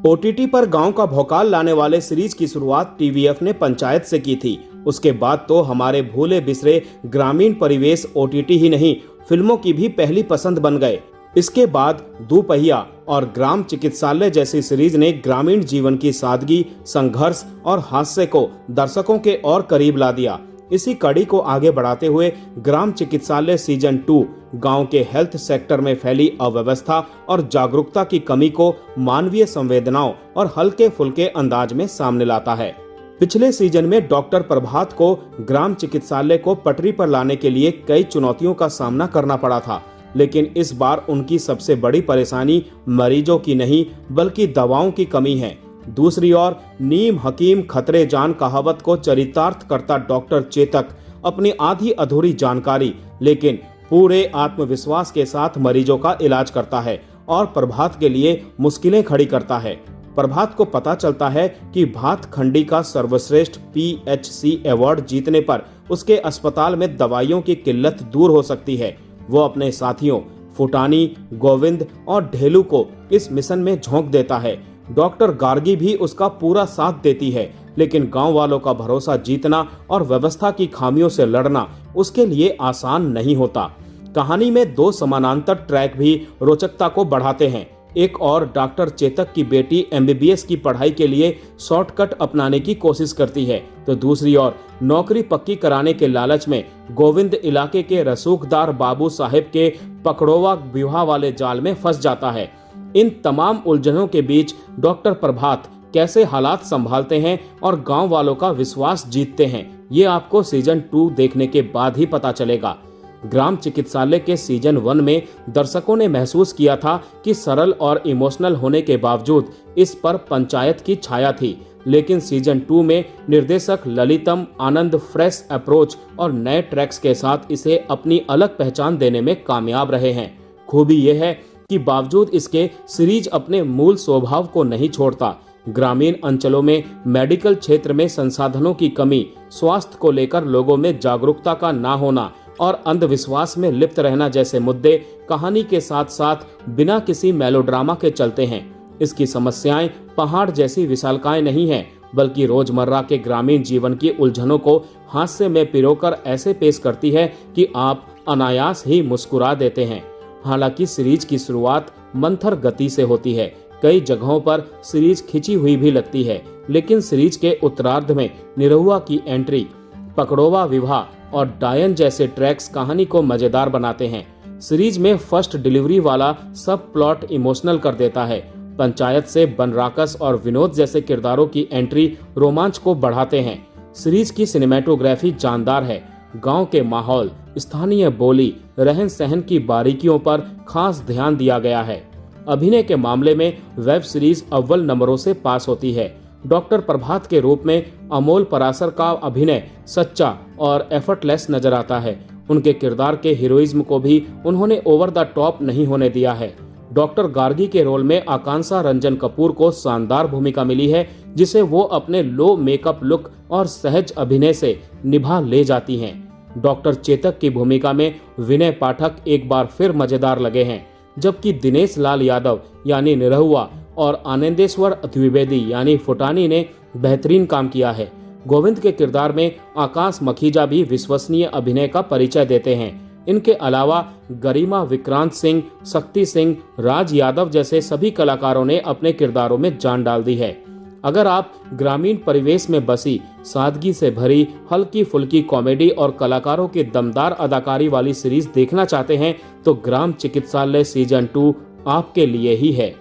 OTT पर गांव का भौकाल लाने वाले सीरीज की शुरुआत टीवीएफ ने पंचायत से की थी। उसके बाद तो हमारे भूले बिसरे ग्रामीण परिवेश ओटीटी ही नहीं, फिल्मों की भी पहली पसंद बन गए। इसके बाद दोपहिया और ग्राम चिकित्सालय जैसी सीरीज ने ग्रामीण जीवन की सादगी, संघर्ष और हास्य को दर्शकों के और करीब ला दिया। इसी कड़ी को आगे बढ़ाते हुए ग्राम चिकित्सालय सीजन 2 गांव के हेल्थ सेक्टर में फैली अव्यवस्था और जागरूकता की कमी को मानवीय संवेदनाओं और हल्के फुल्के अंदाज में सामने लाता है। पिछले सीजन में डॉक्टर प्रभात को ग्राम चिकित्सालय को पटरी पर लाने के लिए कई चुनौतियों का सामना करना पड़ा था, लेकिन इस बार उनकी सबसे बड़ी परेशानी मरीजों की नहीं बल्कि दवाओं की कमी है। दूसरी ओर नीम हकीम खतरे जान कहावत को चरितार्थ करता डॉक्टर चेतक अपनी आधी अधूरी जानकारी लेकिन पूरे आत्मविश्वास के साथ मरीजों का इलाज करता है और प्रभात के लिए मुश्किलें खड़ी करता है। प्रभात को पता चलता है कि भातखंडी का सर्वश्रेष्ठ PHC अवार्ड जीतने पर उसके अस्पताल में दवाइयों की किल्लत दूर हो सकती है। वो अपने साथियों फुटानी, गोविंद और ढेलू को इस मिशन में झोंक देता है। डॉक्टर गार्गी भी उसका पूरा साथ देती है, लेकिन गांव वालों का भरोसा जीतना और व्यवस्था की खामियों से लड़ना उसके लिए आसान नहीं होता। कहानी में 2 समानांतर ट्रैक भी रोचकता को बढ़ाते हैं। एक और डॉक्टर चेतक की बेटी MBBS की पढ़ाई के लिए शॉर्टकट अपनाने की कोशिश करती है, तो दूसरी ओर नौकरी पक्की कराने के लालच में गोविंद इलाके के रसूखदार बाबू साहेब के पकड़ोवा विवाह वाले जाल में फंस जाता है। इन तमाम उलझनों के बीच डॉक्टर प्रभात कैसे हालात संभालते हैं और गांव वालों का विश्वास जीतते हैं, ये आपको सीजन 2 देखने के बाद ही पता चलेगा। ग्राम चिकित्सालय के सीजन 1 में दर्शकों ने महसूस किया था कि सरल और इमोशनल होने के बावजूद इस पर पंचायत की छाया थी, लेकिन सीजन 2 में निर्देशक ललितम आनंद फ्रेश अप्रोच और नए ट्रैक्स के साथ इसे अपनी अलग पहचान देने में कामयाब रहे हैं। खूबी यह है कि बावजूद इसके सीरीज अपने मूल स्वभाव को नहीं छोड़ता। ग्रामीण अंचलों में मेडिकल क्षेत्र में संसाधनों की कमी, स्वास्थ्य को लेकर लोगों में जागरूकता का ना होना और अंधविश्वास में लिप्त रहना जैसे मुद्दे कहानी के साथ साथ बिना किसी मेलोड्रामा के चलते हैं। इसकी समस्याएं पहाड़ जैसी विशालकाय नहीं हैं, बल्कि रोजमर्रा के ग्रामीण जीवन की उलझनों को हास्य में पिरोकर ऐसे पेश करती है कि आप अनायास ही मुस्कुरा देते हैं। हालांकि सीरीज की शुरुआत मंथर गति से होती है, कई जगहों पर सीरीज खिंची हुई भी लगती है, लेकिन सीरीज के उत्तरार्ध में निरहुआ की एंट्री, पकड़ोवा विवाह और डायन जैसे ट्रैक्स कहानी को मजेदार बनाते हैं। सीरीज में फर्स्ट डिलीवरी वाला सब प्लॉट इमोशनल कर देता है। पंचायत से बनराकस और विनोद जैसे किरदारों की एंट्री रोमांच को बढ़ाते हैं। सीरीज की सिनेमेटोग्राफी जानदार है। गांव के माहौल, स्थानीय बोली, रहन सहन की बारीकियों पर खास ध्यान दिया गया है। अभिनय के मामले में वेब सीरीज अव्वल नंबरों से पास होती है। डॉक्टर प्रभात के रूप में अमोल परासर का अभिनय सच्चा और एफर्टलेस नजर आता है। उनके किरदार के हीरोइज्म को भी उन्होंने ओवर द टॉप नहीं होने दिया है। डॉक्टर गार्गी के रोल में आकांक्षा रंजन कपूर को शानदार भूमिका मिली है, जिसे वो अपने लो मेकअप लुक और सहज अभिनय से निभा ले जाती हैं। डॉक्टर चेतक की भूमिका में विनय पाठक एक बार फिर मजेदार लगे हैं, जबकि दिनेश लाल यादव यानी निरहुआ और आनंदेश्वर द्विवेदी यानी फुटानी ने बेहतरीन काम किया है। गोविंद के किरदार में आकाश मखीजा भी विश्वसनीय अभिनय का परिचय देते हैं। इनके अलावा गरिमा विक्रांत सिंह, शक्ति सिंह, राज यादव जैसे सभी कलाकारों ने अपने किरदारों में जान डाल दी है। अगर आप ग्रामीण परिवेश में बसी सादगी से भरी हल्की फुल्की कॉमेडी और कलाकारों की दमदार अदाकारी वाली सीरीज देखना चाहते हैं तो ग्राम चिकित्सालय सीजन 2 आपके लिए ही है।